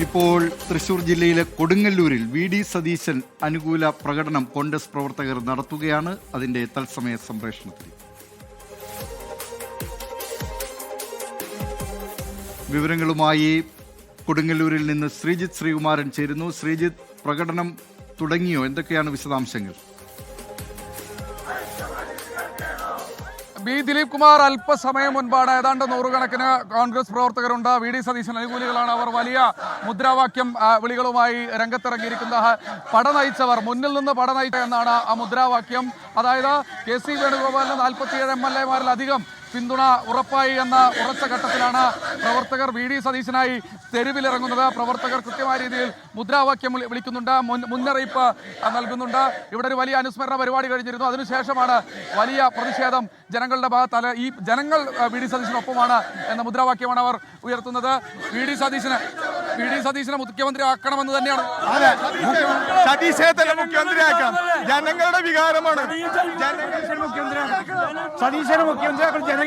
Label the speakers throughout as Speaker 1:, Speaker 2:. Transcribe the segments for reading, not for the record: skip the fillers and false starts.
Speaker 1: ഇപ്പോൾ തൃശൂർ ജില്ലയിലെ കൊടുങ്ങല്ലൂരിൽ വി.ഡി. സതീശൻ അനുകൂല പ്രകടനം കോൺഗ്രസ് പ്രവർത്തകർ നടത്തുകയാണ്. അതിന്റെ തത്സമയ സംപ്രേഷണത്തിൽ വിവരങ്ങളുമായി കൊടുങ്ങല്ലൂരിൽ നിന്ന് ശ്രീജിത്ത് ശ്രീകുമാരൻ ചേരുന്നു. ശ്രീജിത്ത്, പ്രകടനം തുടങ്ങിയോ? എന്തൊക്കെയാണ് വിശദാംശങ്ങൾ?
Speaker 2: ബി ദിലീപ് കുമാർ അല്പസമയം മുൻപാണ് ഏതാണ്ട് നൂറുകണക്കിന് കോൺഗ്രസ് പ്രവർത്തകരുണ്ട്. വി.ഡി. സതീശൻ അനുകൂലികളാണ്. അവർ വലിയ മുദ്രാവാക്യം വിളികളുമായി രംഗത്തിറങ്ങിയിരിക്കുന്നത്. പട നയിച്ചവർ, മുന്നിൽ നിന്ന് പട നയിച്ച എന്നാണ് ആ മുദ്രാവാക്യം. അതായത് കെ.സി. വേണുഗോപാലിന് 47 MLA-മാരിലധികം പിന്തുണ ഉറപ്പായി എന്ന ഉറച്ച ഘട്ടത്തിലാണ് പ്രവർത്തകർ വി.ഡി. സതീശനായി തെരുവിലിറങ്ങുന്നത്. പ്രവർത്തകർ കൃത്യമായ രീതിയിൽ മുദ്രാവാക്യം വിളിക്കുന്നുണ്ട്, മുന്നറിയിപ്പ് നൽകുന്നുണ്ട്. ഇവിടെ ഒരു വലിയ അനുസ്മരണ പരിപാടി കഴിഞ്ഞിരുന്നു. അതിനുശേഷമാണ് വലിയ പ്രതിഷേധം ജനങ്ങളുടെ ഭാഗത്ത്. ഈ ജനങ്ങൾ വി.ഡി. സതീശനൊപ്പമാണ് എന്ന മുദ്രാവാക്യമാണ് അവർ ഉയർത്തുന്നത്. വി.ഡി. സതീശനെ മുഖ്യമന്ത്രി ആക്കണമെന്ന് തന്നെയാണ്.
Speaker 3: സതീശനെ തന്നെ മുഖ്യമന്ത്രിയാക്കാം. ജനങ്ങളുടെ വികാരമാണ്. സതീശനെ മുഖ്യമന്ത്രിയാക്കണം.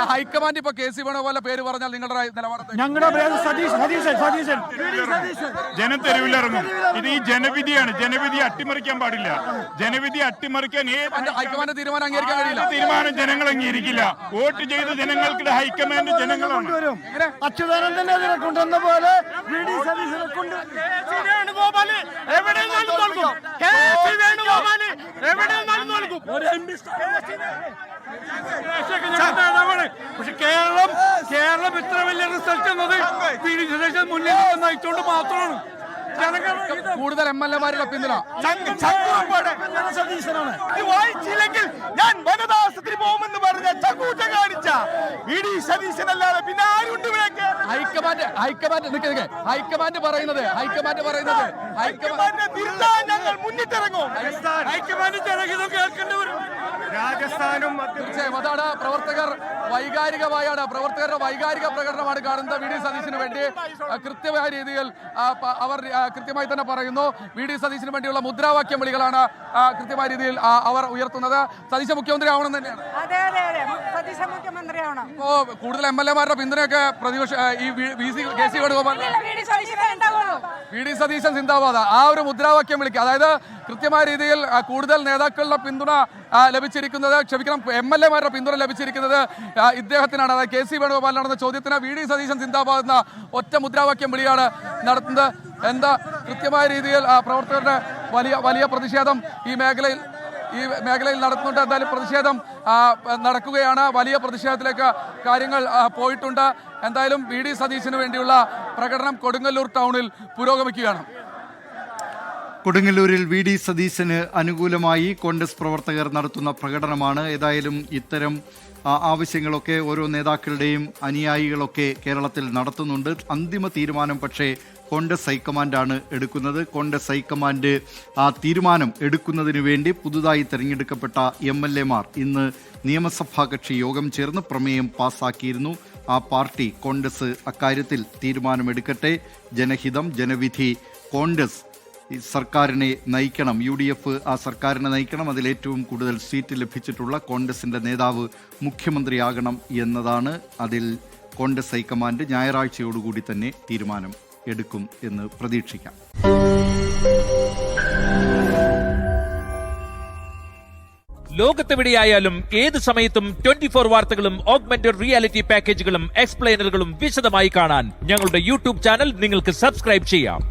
Speaker 2: ഹൈക്കമാൻഡ് ഇപ്പൊ കെ.സി. വേണുഗോപാലിന്റെ പേര് പറഞ്ഞാൽ നിങ്ങളുടെ നിലപാട്?
Speaker 3: ഞങ്ങളുടെ സതീശൻ ജനം തെരുവിലിറങ്ങും. ഇത് ഈ ജനവിധിയാണ്. ജനവിധി അട്ടിമറിക്കാൻ പാടില്ല. ജനവിധി അട്ടിമറിക്കാൻ
Speaker 2: ഹൈക്കമാൻഡ് തീരുമാനം അംഗീകരിക്കാൻ കഴിയില്ല.
Speaker 3: തീരുമാനം ജനങ്ങൾ അംഗീകരിക്കില്ല. വോട്ട് ചെയ്ത ജനങ്ങൾക്ക് ഹൈക്കമാൻഡ് ജനങ്ങളാണ്.
Speaker 4: അച്യുതാനന്ദനെ അതിനെ കൊണ്ടുവന്ന പോലെ
Speaker 5: പക്ഷെ കേരളം ഇത്ര വലിയ റിസൾട്ട് എന്നത് വി.ഡി. സതീശൻ മുന്നിൽ നയിച്ചുകൊണ്ട് മാത്രമാണ്.
Speaker 2: കൂടുതൽ MLA-മാരുടെ പിന്തുണ
Speaker 3: വായിച്ചില്ലെങ്കിൽ ഞാൻ വനദാസത്തിന് പോകുമെന്ന് പറഞ്ഞ ചക്കൂറ്റ കാണിച്ച വി.ഡി. സതീശനല്ലാതെ പിന്നെ ആരുണ്ട്?
Speaker 2: ഹൈക്കമാൻഡ് പറയുന്നത്
Speaker 3: ഞങ്ങൾ മുന്നിട്ടിറങ്ങും.
Speaker 5: ഹൈക്കമാൻഡ് ജനഹിതം കേൾക്കേണ്ടവരും
Speaker 3: രാജസ്ഥാനും
Speaker 2: തീർച്ചയായും അതാണ്. പ്രവർത്തകരുടെ വൈകാരിക പ്രകടനമാണ് കാണുന്നത്. വി.ഡി. സതീശന് വേണ്ടി കൃത്യമായ രീതിയിൽ അവർ കൃത്യമായി തന്നെ പറയുന്നു. വി.ഡി. സതീശന് വേണ്ടിയുള്ള മുദ്രാവാക്യം വിളികളാണ് കൃത്യമായ രീതിയിൽ അവർ ഉയർത്തുന്നത്. സതീശ മുഖ്യമന്ത്രി ആവണം തന്നെയാണ്. ഇപ്പോ കൂടുതൽ MLA-മാരുടെ പിന്തുണയൊക്കെ പ്രതിപക്ഷ ഈ കെ.സി. വേണുഗോപാൽ, വി.ഡി. സതീശൻ സിന്ദാബാദ് ആ ഒരു മുദ്രാവാക്യം വിളിക്കുക. അതായത് കൃത്യമായ രീതിയിൽ കൂടുതൽ നേതാക്കളുടെ പിന്തുണ ലഭിച്ചിരിക്കുന്നത്, MLA-മാരുടെ പിന്തുണ ലഭിച്ചിരിക്കുന്നത് ഇദ്ദേഹത്തിനാണ്. അതായത് കെ.സി. വേണുഗോപാലിനാണെന്ന ചോദ്യത്തിന് വി.ഡി. സതീശൻ സിന്ദാബാദ് എന്ന ഒറ്റ മുദ്രാവാക്യം വിളിയാണ് നടത്തുന്നത്. എന്താ കൃത്യമായ രീതിയിൽ പ്രവർത്തകരുടെ വലിയ പ്രതിഷേധം ഈ മേഖലയിൽ നടത്തുന്നുണ്ട്. എന്തായാലും പ്രതിഷേധം നടക്കുകയാണ്. വലിയ പ്രതിഷേധത്തിലേക്ക് കാര്യങ്ങൾ പോയിട്ടുണ്ട്. എന്തായാലും വി.ഡി. സതീശന് വേണ്ടിയുള്ള പ്രകടനം കൊടുങ്ങല്ലൂർ ടൗണിൽ പുരോഗമിക്കുകയാണ്.
Speaker 1: കൊടുങ്ങല്ലൂരിൽ വി.ഡി. സതീശന് അനുകൂലമായി കോൺഗ്രസ് പ്രവർത്തകർ നടത്തുന്ന പ്രകടനമാണ്. ഏതായാലും ഇത്തരം ആവശ്യങ്ങളൊക്കെ ഓരോ നേതാക്കളുടെയും അനുയായികളൊക്കെ കേരളത്തിൽ നടത്തുന്നുണ്ട്. അന്തിമ തീരുമാനം പക്ഷേ കോൺഗ്രസ് ഹൈക്കമാൻഡാണ് എടുക്കുന്നത്. കോൺഗ്രസ് ഹൈക്കമാൻഡ് ആ തീരുമാനം എടുക്കുന്നതിന് വേണ്ടി പുതുതായി തെരഞ്ഞെടുക്കപ്പെട്ട MLA-മാർ ഇന്ന് നിയമസഭാ കക്ഷി യോഗം ചേർന്ന് പ്രമേയം പാസാക്കിയിരുന്നു. ആ പാർട്ടി കോൺഗ്രസ് അക്കാര്യത്തിൽ തീരുമാനമെടുക്കട്ടെ. ജനഹിതം, ജനവിധി, കോൺഗ്രസ് സർക്കാരിനെ നയിക്കണം, UDF ആ സർക്കാരിനെ നയിക്കണം. അതിലേറ്റവും കൂടുതൽ സീറ്റ് ലഭിച്ചിട്ടുള്ള കോൺഗ്രസിൻ്റെ നേതാവ് മുഖ്യമന്ത്രിയാകണം എന്നതാണ്. അതിൽ കോൺഗ്രസ് ഹൈക്കമാൻഡ് ഞായറാഴ്ചയോടുകൂടി തന്നെ തീരുമാനം എടുക്കും എന്ന് പ്രതീക്ഷിക്കാം.
Speaker 6: ലോകത്തെവിടെയായാലും ഏത് സമയത്തും 24 വാർത്തകളും ഓഗ്മെന്റഡ് റിയാലിറ്റി പാക്കേജുകളും എക്സ്പ്ലെയിനറുകളും വിശദമായി കാണാൻ ഞങ്ങളുടെ YouTube ചാനൽ നിങ്ങൾക്ക് സബ്സ്ക്രൈബ് ചെയ്യാം.